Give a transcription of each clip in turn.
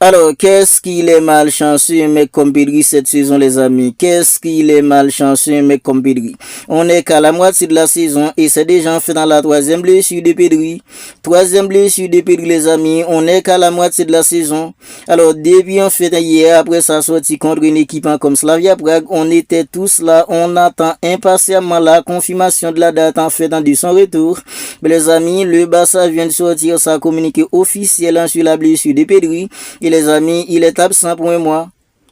Alors, qu'est-ce qu'il est malchanceux, un mec comme Pedri cette saison, les amis? Qu'est-ce qu'il est malchanceux, un mec comme Pedri? On est qu'à la moitié de la saison et c'est déjà fait dans la troisième blessure de Pedri. Troisième blessure de Pedri, les amis. On est qu'à la moitié de la saison. Alors, depuis en fait hier, après sa sortie contre une équipe comme Slavia Prague, on était tous là. On attend impatiemment la confirmation de la date en fait de son retour. Mais les amis, le Barça vient de sortir sa communiqué officiel sur la blessure de Pedri. Et les amis, il est absent pour un mois.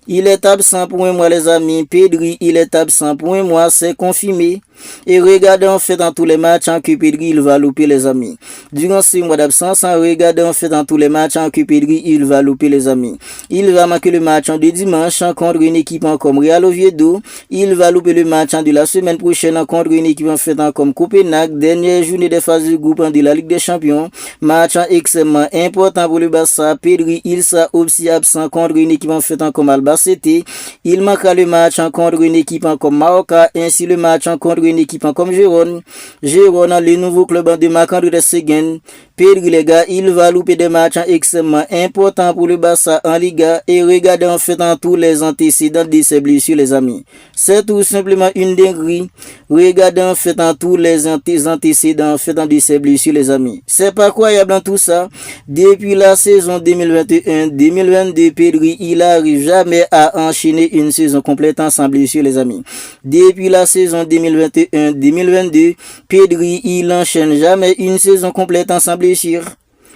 Il est absent pour un mois, les amis. Pedri, il est absent pour un mois, c'est confirmé. Et regardez en fait dans tous les matchs que Pedri il va louper, les amis. Durant ces mois d'absence, regardez en fait dans tous les matchs que Pedri il va louper, les amis. Il va manquer le match de dimanche contre une équipe comme Real Oviedo. Il va louper le match de la semaine prochaine contre une équipe en fait comme Copenhague. Dernière journée des phases de groupe de la Ligue des Champions. Match extrêmement important pour le Barça. Pedri il sera aussi absent contre une équipe en fait comme Albacete. Il manquera le match contre une équipe comme Mallorca, ainsi le match contre une équipe comme Gérone, le nouveau club de Marc-André Seguin. Pedri, les gars, il va louper des matchs extrêmement importants pour le Barça en Liga et regardez en fait en tous les antécédents de ses blessures, les amis. C'est tout simplement une dinguerie. Regardez en fait en tous les antécédents en fait de ses blessures, les amis. C'est pas croyable dans tout ça. Depuis la saison 2021-2022, Pedri, il arrive jamais à enchaîner une saison complète sans blessure, les amis. Depuis la saison 2021-2022, Pedri, il enchaîne jamais une saison complète sans blessure.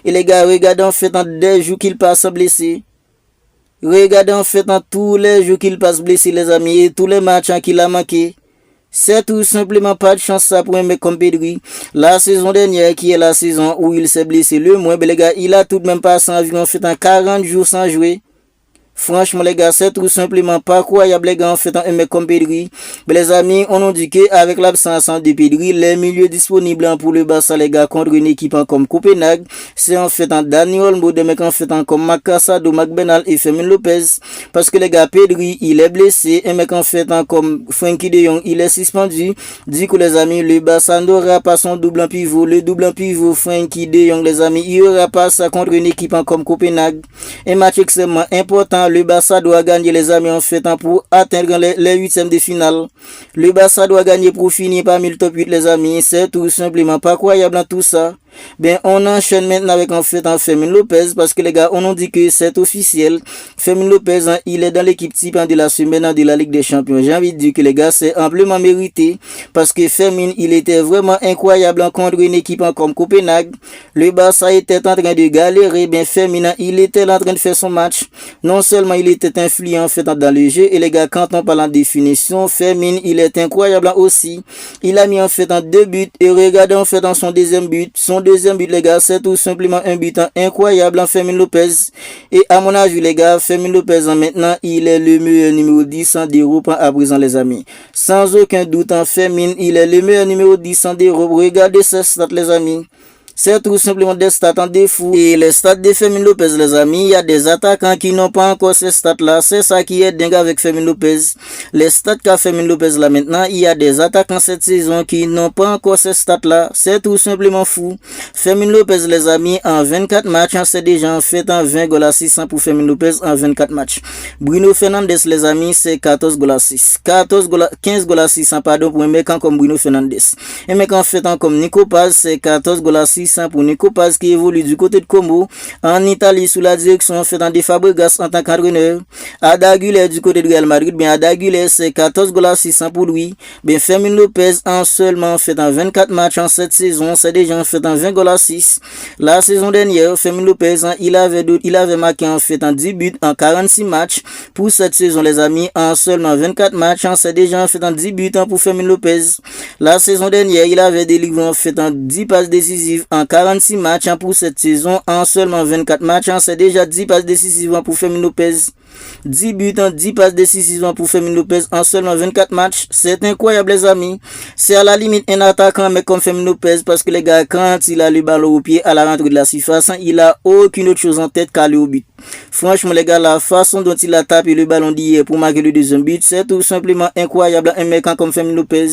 Et les gars, regardez en fait en des jours qu'il passe blessé. Regardez en fait en tous les jours qu'il passe blessé, les amis, et tous les matchs qu'il a manqué. C'est tout simplement pas de chance ça pour un mec comme Pedri. La saison dernière, qui est la saison où il s'est blessé le moins, les gars, il a tout de même passé environ fait en 40 jours sans jouer. Franchement, les gars, c'est tout simplement pas croyable, les gars, en fait, un mec comme Pedri. Mais les amis, on nous dit qu'avec l'absence de Pedri, les milieux disponibles pour le Barça, les gars, contre une équipe comme Copenhague, c'est en fait un Dani Olmo, des mecs en fait comme Macassado, McBenal et Fermin Lopez. Parce que les gars, Pedri, il est blessé, un mec en fait comme Frenkie de Jong, il est suspendu. Du coup, les amis, le Barça n'aura pas son double en pivot. Le double en pivot, Frenkie de Jong, les amis, il aura pas ça contre une équipe comme Copenhague. Un match extrêmement important. Le Barça doit gagner, les amis, en fait pour atteindre les huitièmes de finale. Le Barça doit gagner pour finir parmi le top 8, les amis. C'est tout simplement pas croyable dans tout ça. Ben, on enchaîne maintenant avec en fait Fermin Lopez parce que les gars, on nous dit que c'est officiel. Fermin Lopez, il est dans l'équipe type de la semaine de la Ligue des Champions. J'ai envie de dire que les gars, c'est amplement mérité parce que Fermin, il était vraiment incroyable contre une équipe comme Copenhague. Le Barça était en train de galérer. Ben, Fermin, il était en train de faire son match. Non seulement il était influent en fait dans le jeu et les gars, quand on parle en définition, Fermin, il est incroyable aussi. Il a mis en fait 2 buts et regardez en fait dans son deuxième but. Son deuxième but, les gars, c'est tout simplement un but incroyable en Fermin Lopez. Et à mon avis, les gars, Fermin Lopez, maintenant, il est le meilleur numéro 10 d'Europe à présent, les amis. Sans aucun doute, en Fermin, il est le meilleur numéro 10 d'Europe. Regardez ces stats, les amis. C'est tout simplement des stats en défaut. Et les stats de Fermin Lopez, les amis, il y a des attaquants qui n'ont pas encore ces stats-là. C'est ça qui est dingue avec Fermin Lopez. Les stats qu'a Fermin Lopez là maintenant, il y a des attaquants cette saison qui n'ont pas encore ces stats-là. C'est tout simplement fou. Fermin Lopez, les amis, en 24 matchs, c'est déjà en fait en 20 goals à 600 pour Fermin Lopez en 24 matchs. Bruno Fernandes, les amis, c'est 14 goals à 6. 15 goals à 600, pardon, pour un mec comme Bruno Fernandes. Un mec en fait comme Nico Paz, c'est 14 goals à 6. Pour Nico Paz qui évolue du côté de Como en Italie sous la direction en fait de Fabregas en tant qu'entraîneur. Arda Güler du côté de Real Madrid, bien Arda Güler c'est 14 goals à 600 pour lui. Bien Fermin Lopez en seulement en fait en 24 matchs en cette saison, c'est déjà en fait en 20 goals à 6. La saison dernière, Fermin Lopez il avait marqué en fait en 10 buts en 46 matchs. Pour cette saison les amis, en seulement 24 matchs, c'est déjà en fait en 10 buts pour Fermin Lopez. La saison dernière, il avait délivré en fait en 10 passes décisives en 46 matchs pour cette saison. En seulement 24 matchs, c'est déjà 10 passes décisives pour Fermin Lopez. 10 buts en 10 passes décisives pour Fermin Lopez en seulement 24 matchs. C'est incroyable les amis. C'est à la limite un attaquant mais comme Fermin Lopez parce que les gars quand il a le ballon au pied à la rentrée de la surface, il a aucune autre chose en tête qu'aller au but. Franchement les gars, la façon dont il a tapé le ballon d'hier pour marquer le deuxième but, c'est tout simplement incroyable. Un mec comme Fermin Lopez.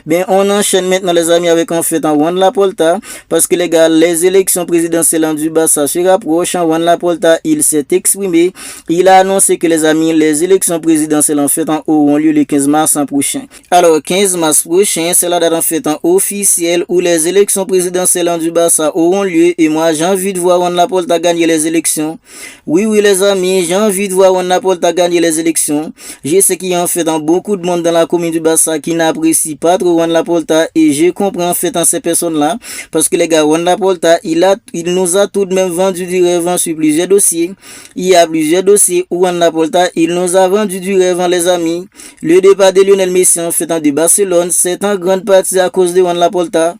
Ben on enchaîne maintenant les amis avec en fait en Juan Laporta parce que les gars, les élections présidentielles du Barça se rapprochent. Juan Laporta, il s'est exprimé. Il a annoncé que les amis, les élections présidentielles en fait auront lieu le 15 mars prochain. Alors 15 mars prochain, c'est la date en fait officielle où les élections présidentielles du Barça auront lieu et moi j'ai envie de voir Juan Laporta gagner les élections. Oui les amis, j'ai envie de voir Juan Laporta gagner les élections. Je sais qu'il y a en fait beaucoup de monde dans la commune du Barça qui n'apprécie pas trop Juan Laporta et je comprends en fait ces personnes-là parce que les gars, Juan Laporta, il nous a tout de même vendu du rêve sur plusieurs dossiers. Il y a plusieurs dossiers où Juan Laporta, il nous a vendu du rêve les amis. Le départ de Lionel Messi en fait de Barcelone, c'est en grande partie à cause de Juan Laporta.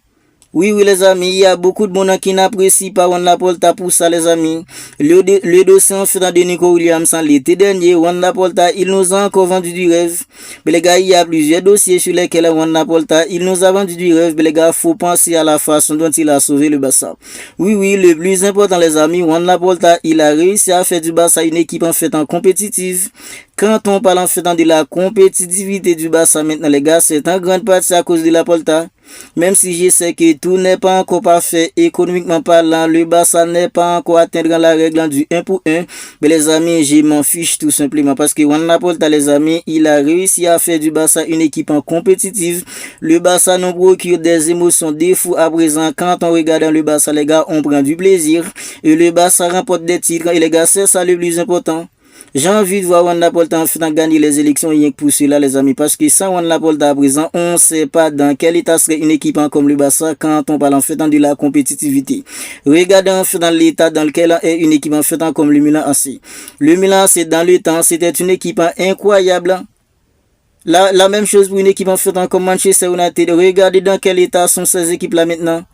Oui les amis, il y a beaucoup de monde qui n'apprécie pas Juan Laporta pour ça les amis. Le dossier en fait de Nico Williams l'été dernier, Juan Laporta, il nous a encore vendu du rêve. Mais les gars, il y a plusieurs dossiers sur lesquels Juan Laporta, il nous a vendu du rêve. Mais les gars, faut penser à la façon dont il a sauvé le Barça. Oui, le plus important les amis, Juan Laporta, il a réussi à faire du Barça une équipe en fait compétitive. Quand on parle en fait de la compétitivité du Barça maintenant les gars, c'est en grande partie à cause de Laporta. Même si je sais que tout n'est pas encore parfait économiquement parlant, le Barça n'est pas encore atteindre la règle du 1 pour 1. Mais les amis, je m'en fiche tout simplement parce que Juan Laporta les amis, il a réussi à faire du Barça une équipe compétitive. Le Barça nous procure des émotions des fous à présent. Quand on regarde le Barça les gars, on prend du plaisir et le Barça remporte des titres et les gars, c'est ça le plus important. J'ai envie de voir Juan Laporta en fait gagner les élections rien que pour cela les amis parce que sans Juan Laporta à présent on ne sait pas dans quel état serait une équipe comme le Barça quand on parle en fait de la compétitivité. Regardez en fait dans l'état dans lequel est une équipe en fait comme le Milan AC. Le Milan AC dans le temps c'était une équipe incroyable. La même chose pour une équipe en fait comme Manchester United. Regardez dans quel état sont ces équipes là maintenant.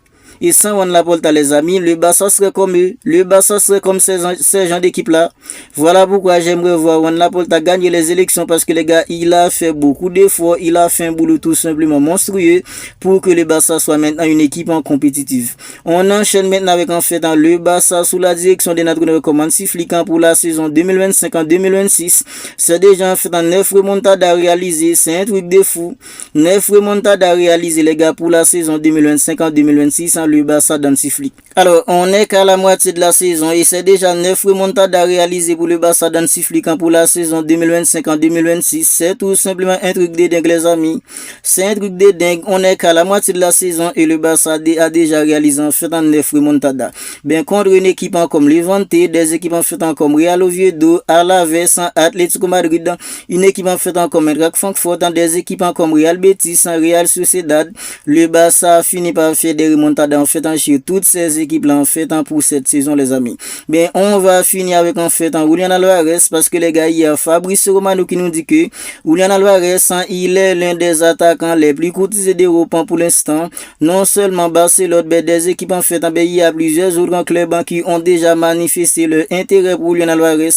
Et sans Juan Laporta les amis, le Barça serait comme eux. Le Barça serait comme ces gens d'équipe là. Voilà pourquoi j'aimerais voir Juan Laporta gagner les élections parce que les gars, il a fait beaucoup d'efforts. Il a fait un boulot tout simplement monstrueux pour que le Barça soit maintenant une équipe compétitive. On enchaîne maintenant avec en fait le Barça sous la direction de notre commande Flick pour la saison 2025-2026. C'est déjà en fait 9 remontadas à réaliser. C'est un truc de fou. 9 remontadas à réaliser les gars pour la saison 2025-2026. Le Barça d'Hansi Flick. Alors, on est qu'à la moitié de la saison et c'est déjà 9 remontadas à réaliser pour le Barça d'Hansi Flick pour la saison 2025-2026. C'est tout simplement un truc de dingue les amis. C'est un truc de dingue. On est qu'à la moitié de la saison et le Barça a déjà réalisé en fait 9 remontadas. Bien contre une équipe comme Levante, des équipes en fait comme Real Oviedo, Alaves, Atlético Madrid, une équipe en fait comme Eintracht Francfort, des équipes comme Real Betis, Real Sociedad, le Barça finit par faire des remontadas en fait chez toutes ces équipes là en fait pour cette saison les amis. Bien on va finir avec en fait Julián Álvarez parce que les gars il y a Fabrice Romano qui nous dit que Julián Álvarez il est l'un des attaquants les plus cotisés d'Europe pour l'instant. Non seulement Barcelone mais des équipes en fait il y a plusieurs autres clubs qui ont déjà manifesté leur intérêt pour Julián Álvarez.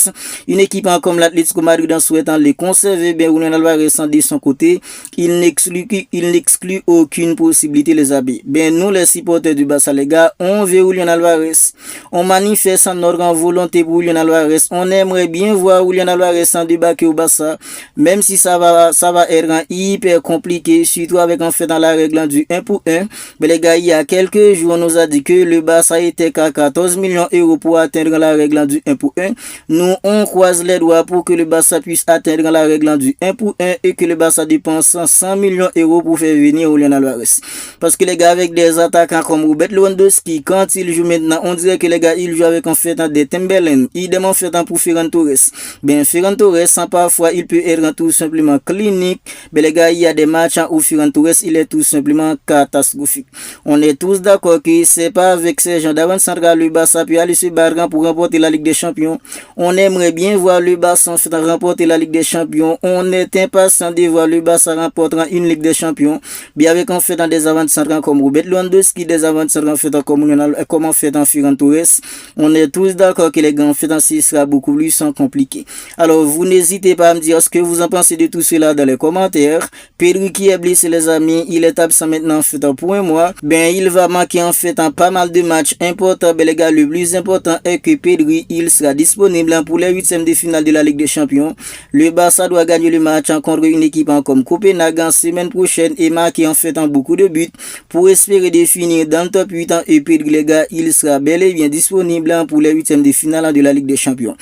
Une équipe comme l'Atlético Madrid en souhaitant les conserver bien Julián Álvarez de son côté, il n'exclut aucune possibilité les amis. Bien nous les supporters du Barça les gars, on veut Julián Álvarez. On manifeste notre volonté pour Julián Álvarez. On aimerait bien voir Julián Álvarez débarquer au Barça, même si ça va être hyper compliqué, surtout avec en fait dans la règle du 1 pour 1. Mais les gars, il y a quelques jours, on nous a dit que le Barça était qu'à 14 millions d'euros pour atteindre la règle du 1 pour 1. Nous, on croise les doigts pour que le Barça puisse atteindre la règle du 1 pour 1 et que le Barça dépense 100 millions d'euros pour faire venir Julián Álvarez. Parce que les gars, avec des attaquants comme Robert Lewandowski, quand il joue maintenant, on dirait que les gars, il joue avec en fait des Timberland. Il demande en fait pour Ferran Torres. Bien, Ferran Torres, parfois, il peut être tout simplement clinique. Mais les gars, il y a des matchs où Ferran Torres, il est tout simplement catastrophique. On est tous d'accord que c'est pas avec ces gens d'avant central le Barça peut aller se battre pour remporter la Ligue des Champions. On aimerait bien voir le Barça en fait remporter la Ligue des Champions. On est impatient de voir le Barça remporter une Ligue des Champions. Bien avec en fait des avant centrales comme Robert Lewandowski, des avant-centres en fait comme en fait en Ferran Torres. On est tous d'accord que les gars en fait ainsi sera beaucoup plus compliqué. Alors vous n'hésitez pas à me dire ce que vous en pensez de tout cela dans les commentaires. Pedri qui est blessé les amis, il est absent maintenant en fait pour un mois. Ben il va manquer en fait en pas mal de matchs importants. Ben les gars, le plus important est que Pedri il sera disponible pour les huitièmes de finale de la Ligue des Champions. Le Barça doit gagner le match contre une équipe comme Copenhague en semaine prochaine et marquer en fait beaucoup de buts pour espérer définir dans le top 8 et Pedri les gars, il sera bel et bien disponible pour les huitièmes de finale de la Ligue des Champions.